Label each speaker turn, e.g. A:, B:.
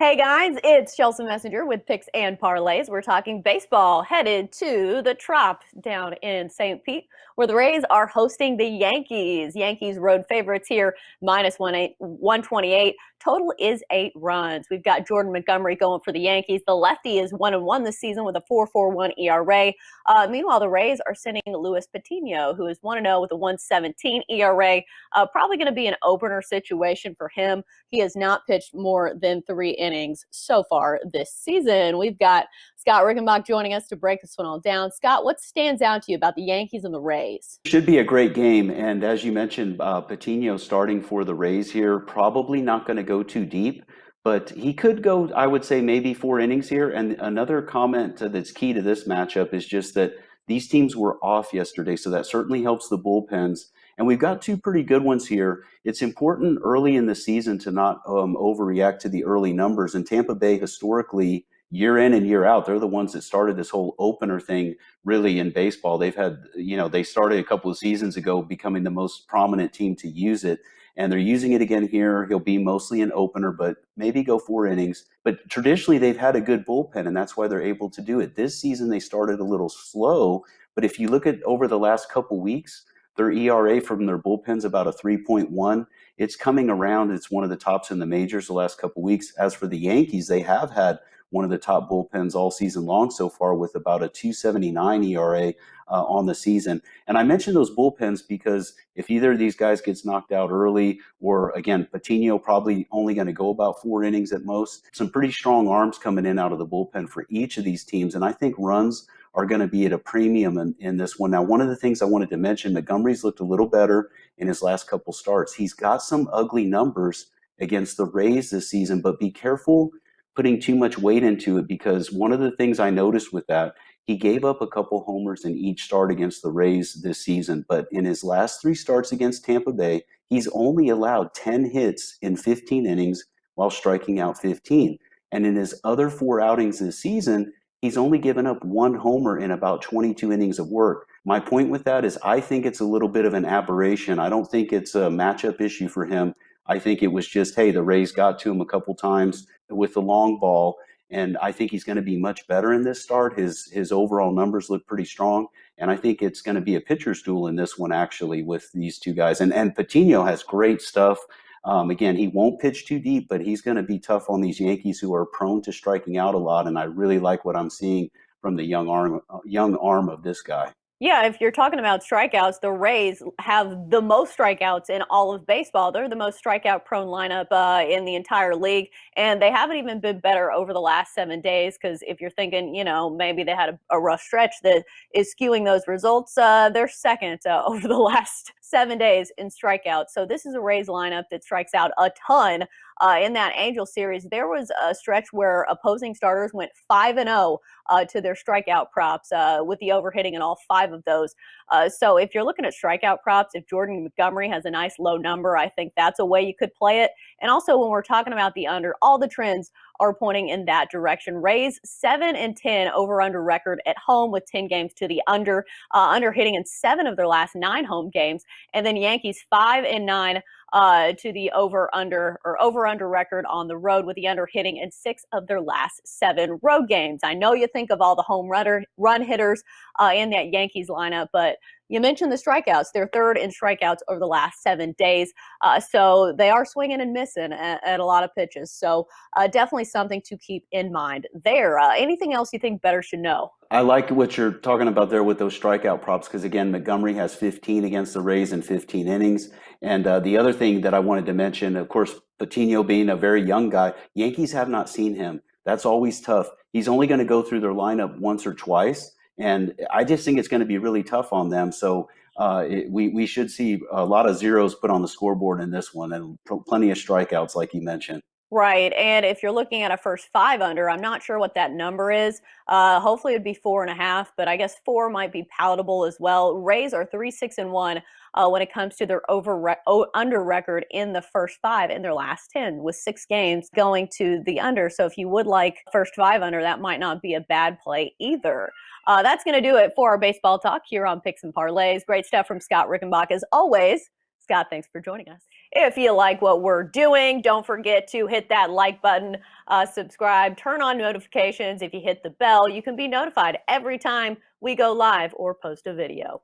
A: Hey guys, it's Chelsa Messenger with Picks and Parlays. We're talking baseball, headed to the Trop down in St. Pete, where the Rays are hosting the Yankees. Yankees road favorites here, minus 128. Total is 8 runs. We've got Jordan Montgomery going for the Yankees. The lefty is 1-1 this season with a 4.41 ERA. Meanwhile, the Rays are sending Luis Patino, who is 1-0 with a 1.17 ERA. Probably going to be an opener situation for him. He has not pitched more than 3 innings so far this season. We've got Scott Rickenbach joining us to break this one all down. Scott, what stands out to you about the Yankees and the Rays?
B: Should be a great game. And as you mentioned, Patino starting for the Rays here, probably not going to go too deep, but he could go, I would say, maybe 4 innings here. And another comment that's key to this matchup is just that these teams were off yesterday, so that certainly helps the bullpens. And we've got 2 pretty good ones here. It's important early in the season to not overreact to the early numbers. And Tampa Bay historically, year in and year out, they're the ones that started this whole opener thing really in baseball. They've had, they started a couple of seasons ago becoming the most prominent team to use it. And they're using it again here. He'll be mostly an opener, but maybe go 4 innings. But traditionally, they've had a good bullpen, and that's why they're able to do it. This season, they started a little slow. But if you look at over the last couple weeks, their ERA from their bullpen's about a 3.1. It's coming around. It's one of the tops in the majors the last couple weeks. As for the Yankees, they have had one of the top bullpens all season long so far with about a 2.79 ERA on the season. And I mentioned those bullpens because if either of these guys gets knocked out early, or again, Patino probably only going to go about 4 innings at most, some pretty strong arms coming in out of the bullpen for each of these teams. And I think runs are going to be at a premium in this one. Now, one of the things I wanted to mention, Montgomery's looked a little better in his last couple starts. He's got some ugly numbers against the Rays this season, but be careful putting too much weight into it, because one of the things I noticed with that, he gave up a couple homers in each start against the Rays this season, but in his last 3 starts against Tampa Bay, he's only allowed 10 hits in 15 innings while striking out 15. And in his other 4 outings this season, he's only given up 1 homer in about 22 innings of work. My point with that is I think it's a little bit of an aberration. I don't think it's a matchup issue for him. I think it was just, hey, the Rays got to him a couple times with the long ball, and I think he's going to be much better in this start. His overall numbers look pretty strong, and I think it's going to be a pitcher's duel in this one, actually, with these 2 guys. And Patino has great stuff. Again, he won't pitch too deep, but he's going to be tough on these Yankees who are prone to striking out a lot, and I really like what I'm seeing from the young arm of this guy.
A: Yeah, if you're talking about strikeouts, the Rays have the most strikeouts in all of baseball. They're the most strikeout prone lineup in the entire league, and they haven't even been better over the last 7 days. Because if you're thinking, maybe they had a rough stretch that is skewing those results, they're second over the last 7 days in strikeouts. So this is a Rays lineup that strikes out a ton. In that Angel series, there was a stretch where opposing starters went 5-0 to their strikeout props with the overhitting in all 5 of those. So if you're looking at strikeout props, if Jordan Montgomery has a nice low number, I think that's a way you could play it. And also when we're talking about the under, all the trends are pointing in that direction. Rays 7-10 over/under record at home with 10 games to the under hitting in 7 of their last 9 home games, and then Yankees 5-9 to the over/under record on the road with the under hitting in 6 of their last 7 road games. I know you think of all the home run hitters in that Yankees lineup, but you mentioned the strikeouts. They're 3rd in strikeouts over the last 7 days. So they are swinging and missing at a lot of pitches. So definitely something to keep in mind there. Anything else you think better should know?
B: I like what you're talking about there with those strikeout props, because again, Montgomery has 15 against the Rays in 15 innings. And the other thing that I wanted to mention, of course, Patino being a very young guy, Yankees have not seen him. That's always tough. He's only going to go through their lineup once or twice, and I just think it's going to be really tough on them. So we should see a lot of zeros put on the scoreboard in this one, and plenty of strikeouts, like you mentioned.
A: Right. And if you're looking at a first 5 under, I'm not sure what that number is. Hopefully it'd be 4.5, but I guess 4 might be palatable as well. Rays are 3-6-1 when it comes to their under record in the first 5 in their last 10, with 6 games going to the under. So if you would like first 5 under, that might not be a bad play either. That's going to do it for our baseball talk here on Picks and Parlays. Great stuff from Scott Rickenbach as always. Scott, thanks for joining us. If you like what we're doing, don't forget to hit that like button, subscribe, turn on notifications. If you hit the bell, you can be notified every time we go live or post a video.